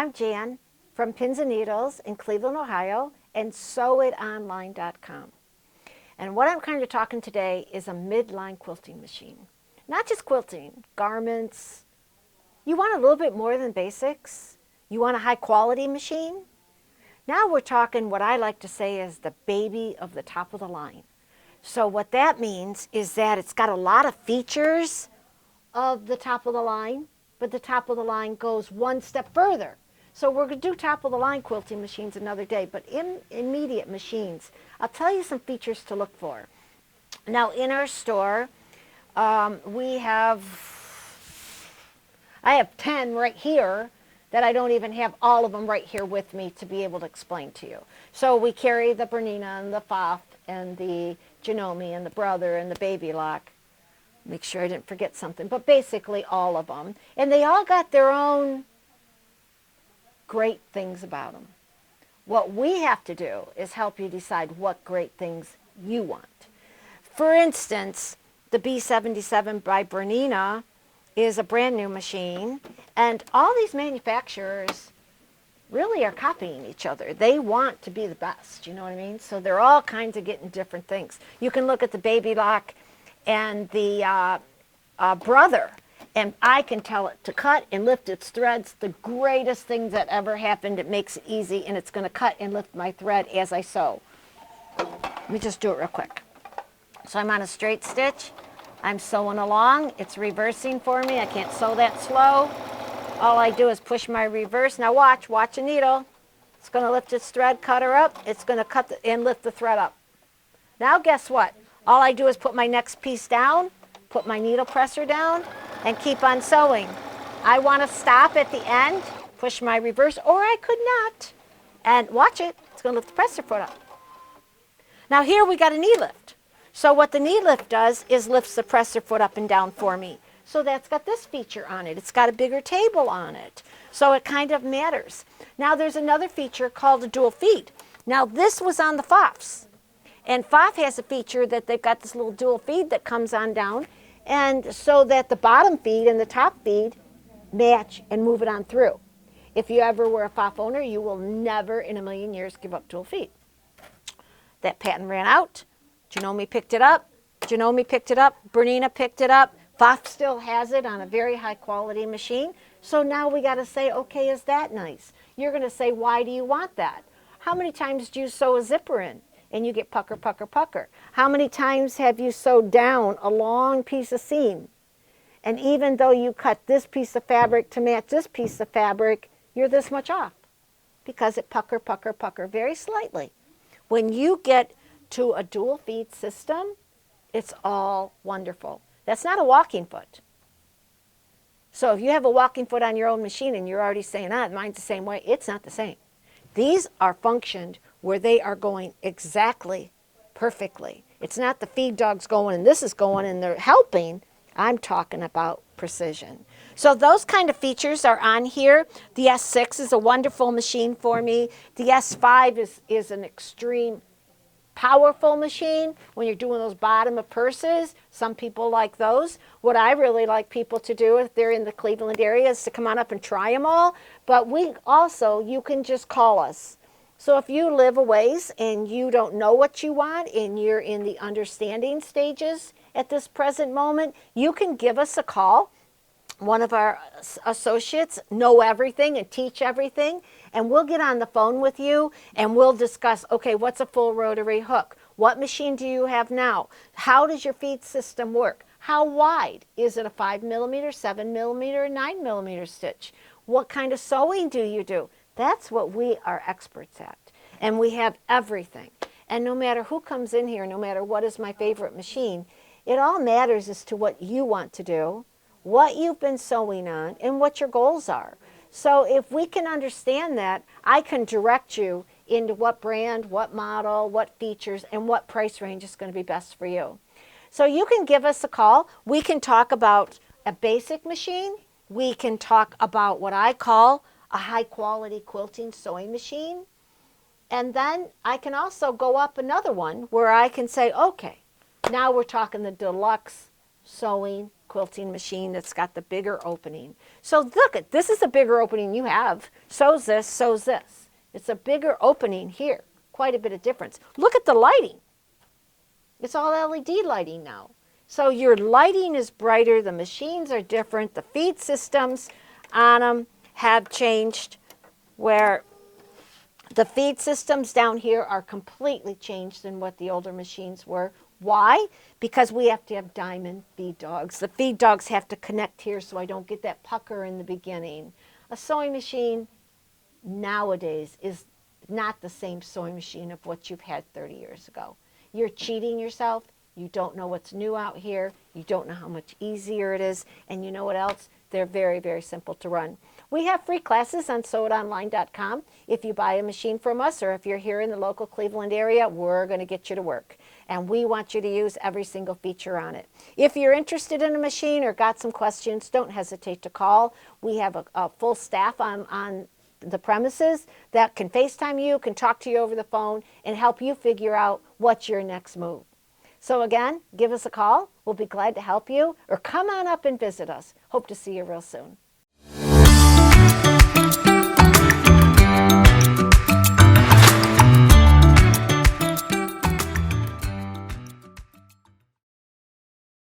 I'm Jan from Pins and Needles in Cleveland, Ohio, and sewitonline.com. And what I'm kind of talking today is a midline quilting machine. Not just quilting, garments. You want a little bit more than basics? You want a high quality machine? Now we're talking what I like to say is the baby of the top of the line. So what that means is that it's got a lot of features of the top of the line, but the top of the line goes one step further. So we're going to do top of the line quilting machines another day, but immediate machines, I'll tell you some features to look for. Now in our store, I have 10 right here that I don't even have all of them right here with me to be able to explain to you. So we carry the Bernina and the Pfaff and the Janome and the Brother and the Baby Lock. Make sure I didn't forget something, but basically all of them. And they all got their own great things about them. What we have to do is help you decide what great things you want. For instance, the B77 by Bernina is a brand new machine, and all these manufacturers really are copying each other. They want to be the best, you know what I mean? So they're all kinds of getting different things. You can look at the Baby Lock and the Brother, and I can tell it to cut and lift its threads. The greatest thing that ever happened. It makes it easy, and it's going to cut and lift my thread as I sew. Let me just do it real quick. So I'm on a straight stitch. I'm sewing along. It's reversing for me. I can't sew that slow. All I do is push my reverse. Now watch a needle. It's going to lift its thread, cut her up. It's going to cut and lift the thread up. Now guess what? All I do is put my next piece down, put my needle presser down, and keep on sewing. I want to stop at the end, push my reverse, or I could not. And watch it. It's going to lift the presser foot up. Now here we got a knee lift. So what the knee lift does is lifts the presser foot up and down for me. So that's got this feature on it. It's got a bigger table on it. So it kind of matters. Now there's another feature called a dual feed. Now this was on the Pfaffs. And Pfaff has a feature that they've got this little dual feed that comes on down, and so that the bottom feed and the top feed match and move it on through. If you ever were a Pfaff owner, you will never in a million years give up dual feed. That patent ran out. Janome picked it up. Janome picked it up. Bernina picked it up. Pfaff still has it on a very high quality machine. So now we got to say, okay, is that nice? You're going to say, why do you want that? How many times do you sew a zipper in and you get pucker, pucker, pucker? How many times have you sewed down a long piece of seam? And even though you cut this piece of fabric to match this piece of fabric, you're this much off because it pucker, pucker, pucker very slightly. When you get to a dual feed system, it's all wonderful. That's not a walking foot. So if you have a walking foot on your own machine and you're already saying, mine's the same way, it's not the same. These are functioned where they are going exactly perfectly. It's not the feed dogs going and this is going and they're helping. I'm talking about precision. So those kind of features are on here. The S6 is a wonderful machine for me. The S5 is an extreme powerful machine when you're doing those bottom of purses. Some people like those. What I really like people to do if they're in the Cleveland area is to come on up and try them all. But you can just call us. So if you live a ways and you don't know what you want and you're in the understanding stages at this present moment, you can give us a call. One of our associates know everything and teach everything, and we'll get on the phone with you and we'll discuss, okay, what's a full rotary hook? What machine do you have now? How does your feed system work? How wide? Is it a 5 millimeter, 7 millimeter, 9 millimeter stitch? What kind of sewing do you do? That's what we are experts at, and we have everything. And no matter who comes in here, no matter what is my favorite machine, it all matters as to what you want to do, what you've been sewing on, and what your goals are. So if we can understand that, I can direct you into what brand, what model, what features, and what price range is going to be best for you. So you can give us a call. We can talk about a basic machine. We can talk about what I call a high quality quilting sewing machine. And then I can also go up another one where I can say, okay, now we're talking the Deluxe sewing quilting machine that's got the bigger opening. So look, this is a bigger opening you have. Sews this, sews this. It's a bigger opening here. Quite a bit of difference. Look at the lighting. It's all LED lighting now. So your lighting is brighter, the machines are different, the feed systems on them have changed, where the feed systems down here are completely changed than what the older machines were. Why? Because we have to have diamond feed dogs. The feed dogs have to connect here so I don't get that pucker in the beginning. A sewing machine nowadays is not the same sewing machine of what you've had 30 years ago. You're cheating yourself. You don't know what's new out here. You don't know how much easier it is. And you know what else? They're very, very simple to run. We have free classes on sewItonline.com. If you buy a machine from us, or if you're here in the local Cleveland area, we're going to get you to work. And we want you to use every single feature on it. If you're interested in a machine or got some questions, don't hesitate to call. We have a full staff on the premises that can FaceTime you, can talk to you over the phone, and help you figure out what's your next move. So again, give us a call. We'll be glad to help you, or come on up and visit us. Hope to see you real soon.